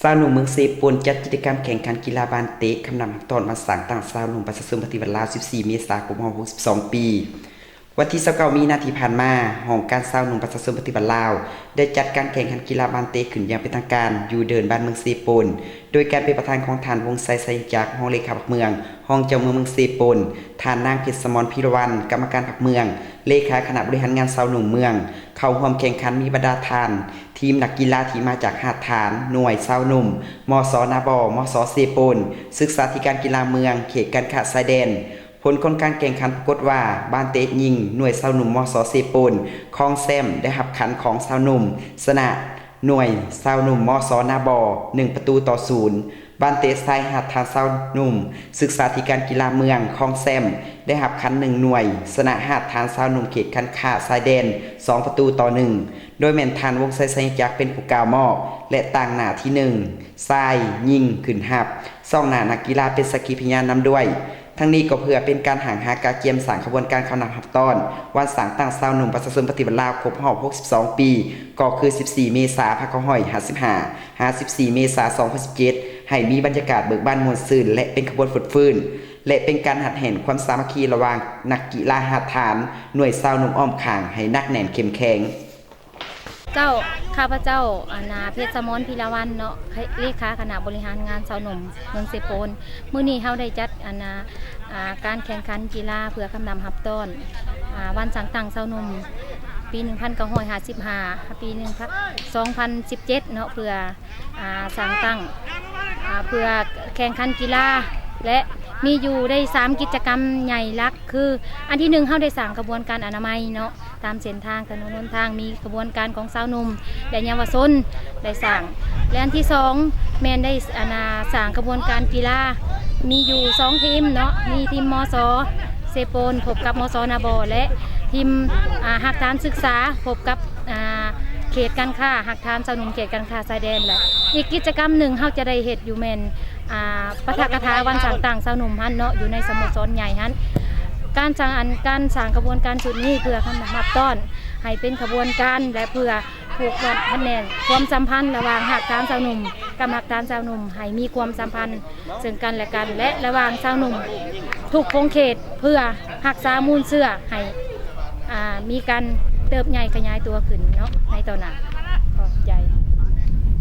สาวหนุ่มเมืองเซปูนจัดกิจกรรมแข่งขันกีฬาบานเตะคำนำตอนมาสั่งต่างสาวหนุ่มประชาชนปฏิบัติลาว14 เมษายน62 ปี วันที่29 มีนาที่ผ่านมาห้องการสาวหนุ่มประชาชนปฏิบัติลาวได้จัดการแข่งขันกีฬาบานเตะขึ้นอย่างเป็นทางการอยู่เดินบ้านเมืองเซปูนโดยการเป็นประธานของฐานวงไซไซจากห้องเลขาผักเมืองห้องเจ้าเมืองเซปูนฐานนางเพชรสมรพิรวันกรรมการผักเมืองเลขาคณะบริหารงานสาวหนุ่มเมืองเข้าร่วมแข่งขันมีบรรดาทานทีมนักกีฬาที่มาจากหาดฐานหน่วยสาวหนุ่มมสนาบมสเซปูนศึกษาธิการกีฬาเมืองเขตการค้าชายแดนผลของการแข่งขันปรากฏว่าบ้านเตะยิงหน่วยสาวหนุ่มมสเซปูนคลองแซมได้หับขันของสาวหนุ่มสนะหน่วยสาวหนุ่มมสนาบ1-0บ้านเตะทรายหาดฐานสาวหนุ่มศึกษาธิการกีฬาเมืองคลองแซมได้หับขัน1 หน่วยสนะหาดฐานสาวหนุ่มเขตการค้าชายแดน2-1โดยแม่นทานวงไซไซจักเป็นผู้กล่าวมอบและต่างหน้าที่1ทรายยิงขึ้นหับซ่องหน้านักกีฬาเป็นสักขีพยานนำด้วยทั้งนี้ก็เพื่อเป็นการห่างหากาเกียมสั่งขบวนการเข้านำหับต้อนวันสั่งตั้งสาวหนุ่มประชาชนปฏิบัติลาวครบรอบ62 ปีก็คือ14 เมษายน55 54 เมษายน2017ให้มีบรรยากาศเบิกบานมวลซื่นและเป็นขบวนฝึกฟื้นและเป็นการหัดเห็นความสามัคคีระหว่างนักกีฬาหาดฐานหน่วยสาวหนุ่มอ้อมข้างให้นักแน่นเข้มแข็งเจ้าข้าพเจ้าเพชรสมรพิรวันเนาะเลขาคณะบริหารงานสาวหนุ่มเมืองเซโปนมื้อนี้เฮาได้จัดการแข่งขันกีฬาเพื่อคำนำหับต้อนวันสังตั้งสาวหนุ่มปี 1955 ปี 2017 เนาะเพื่อสังตั้งเพื่อแข่งขันกีฬาและมีอยู่ได้3กิจกรรมใหญ่ลักคืออันที่1เฮาได้สร้างกระบวนการอนามัยเนาะตามเส้นทางถนนหนทางมีกระบวนการของสาวหนุ่มและเยาวชนได้สร้างและอันที่2แม่นได้สร้างกระบวนการกีฬามีอยู่2ทีมเนาะมีทีมมสเซโปนพบกับมสนาบและทีมหักฐานศึกษาพบกับเขตการค้าหักฐานสาวหนุ่มเขตการค้าชายแดนแหละอีกกิจกรรมหนึ่งเฮาจะได้เฮ็ดอยู่แม่นปะทะกถาวันสั่งต่างสาวหนุ่มฮันเนาะอยู่ในสโมสรใหญ่ฮันการสร้างกระบวนการจุดนี้เพื่อคำนับต้อนให้เป็นกระบวนการและเพื่อผูกมัดคะแนนความสัมพันธ์ระหว่างหักฐานสาวหนุ่มกับหักฐานสาวหนุ่มให้มีความสัมพันธ์ซึ่งกันและกันและระหว่างสาวหนุ่มทุกพงเขตเพื่อรักษามูลเสื้อให้มีการเติบใหญ่ขยายตัวขึ้นเนาะในตอนนั้น